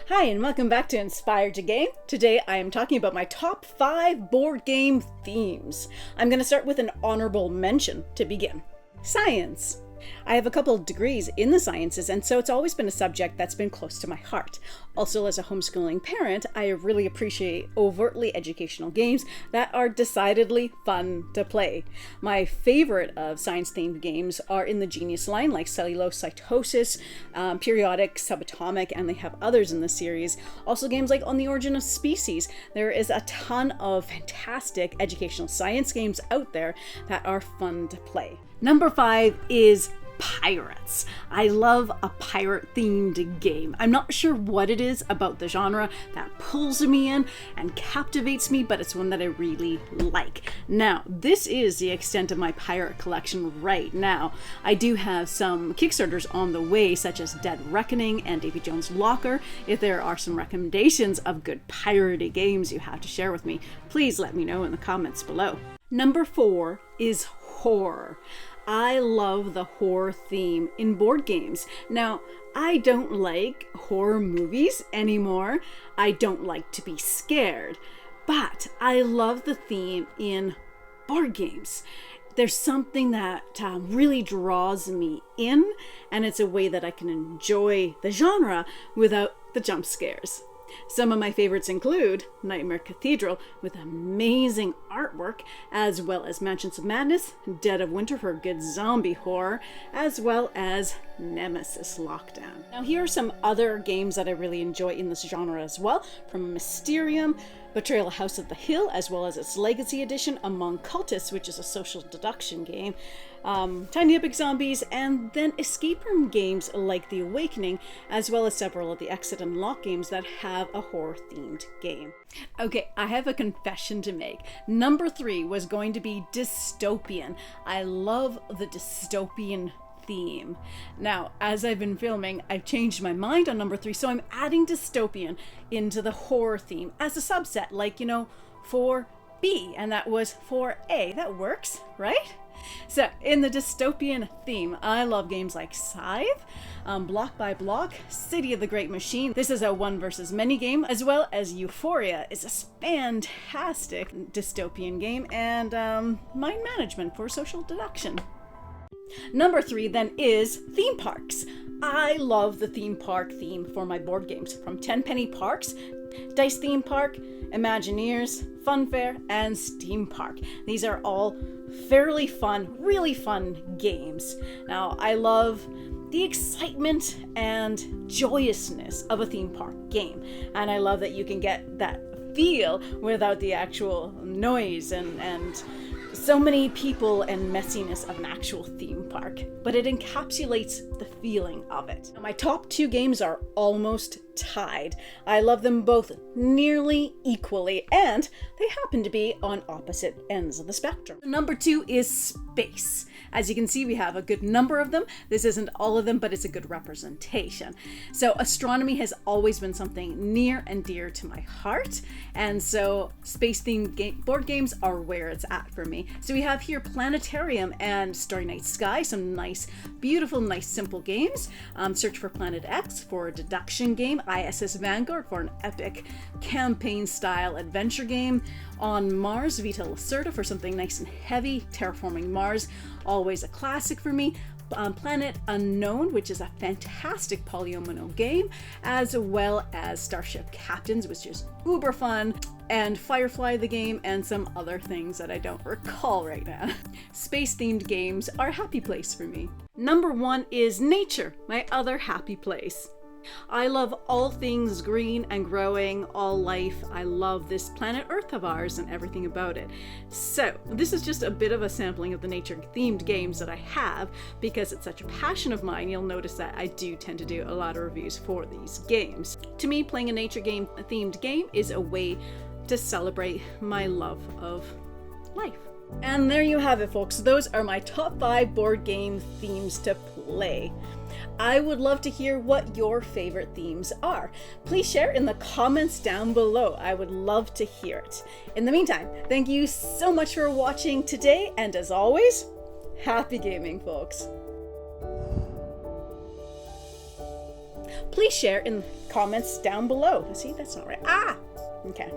Hi, and welcome back to Inspired to Game. Today I am talking about my top 5 board game themes. I'm going to start with an honorable mention to begin. Science. I have a couple of degrees in the sciences, and so it's always been a subject that's been close to my heart. Also, as a homeschooling parent, I really appreciate overtly educational games that are decidedly fun to play. My favorite of science-themed games are in the Genius line, like Cellulose Cytosis, Periodic, Subatomic, and they have others in the series. Also games like On the Origin of Species. There is a ton of fantastic educational science games out there that are fun to play. Number 5 is pirates. I love a pirate-themed game. I'm not sure what it is about the genre that pulls me in and captivates me, but it's one that I really like. Now, this is the extent of my pirate collection right now. I do have some Kickstarters on the way, such as Dead Reckoning and Davy Jones' Locker. If there are some recommendations of good piratey games you have to share with me, please let me know in the comments below. Number 4 is horror. I love the horror theme in board games. Now, I don't like horror movies anymore. I don't like to be scared, but I love the theme in board games. There's something that really draws me in, and it's a way that I can enjoy the genre without the jump scares. Some of my favorites include Nightmare Cathedral with amazing artwork, as well as Mansions of Madness, Dead of Winter for good zombie horror, as well as Nemesis Lockdown. Now here are some other games that I really enjoy in this genre as well, from Mysterium, Betrayal House of the Hill, as well as its Legacy Edition, Among Cultists, which is a social deduction game, Tiny Epic Zombies, and then escape room games like The Awakening, as well as several of the Exit and Lock games that have a horror-themed game. Okay, I have a confession to make. Number 3 was going to be dystopian. I love the dystopian theme. Now, as I've been filming, I've changed my mind on number 3, so I'm adding dystopian into the horror theme as a subset, like, 4B, and that was 4A. That works, right? So, in the dystopian theme, I love games like Scythe, Block by Block, City of the Great Machine. This is a one versus many game, as well as Euphoria is a fantastic dystopian game, and mind management for social deduction. Number 3 then is theme parks. I love the theme park theme for my board games, from Tenpenny Parks, Dice Theme Park, Imagineers, Funfair, and Steam Park. These are all fairly fun, really fun games. Now, I love the excitement and joyousness of a theme park game, and I love that you can get that feel without the actual noise and so many people and messiness of an actual theme park, but it encapsulates the feeling of it. Now, my top 2 games are almost tied. I love them both nearly equally, and they happen to be on opposite ends of the spectrum. Number 2 is space. As you can see, we have a good number of them. This isn't all of them, but it's a good representation. So astronomy has always been something near and dear to my heart, and so space-themed board games are where it's at for me. So we have here Planetarium and Starry Night Sky, some nice, beautiful, nice, simple games. Search for Planet X for a deduction game. ISS Vanguard for an epic campaign-style adventure game. On Mars, Vita Lacerda for something nice and heavy. Terraforming Mars, always a classic for me. Planet Unknown, which is a fantastic polyomino game, as well as Starship Captains, which is uber fun, and Firefly the game, and some other things that I don't recall right now. Space-themed games are a happy place for me. Number 1 is nature, my other happy place. I love all things green and growing, all life. I love this planet Earth of ours and everything about it. So this is just a bit of a sampling of the nature-themed games that I have. Because it's such a passion of mine, you'll notice that I do tend to do a lot of reviews for these games. To me, playing a nature-themed game is a way to celebrate my love of life. And there you have it, folks. Those are my top 5 board game themes to play. I would love to hear what your favorite themes are. Please share in the comments down below. I would love to hear it. In the meantime, thank you so much for watching today, and as always, happy gaming, folks. please share in comments down below. See, that's not right. Ah! Okay.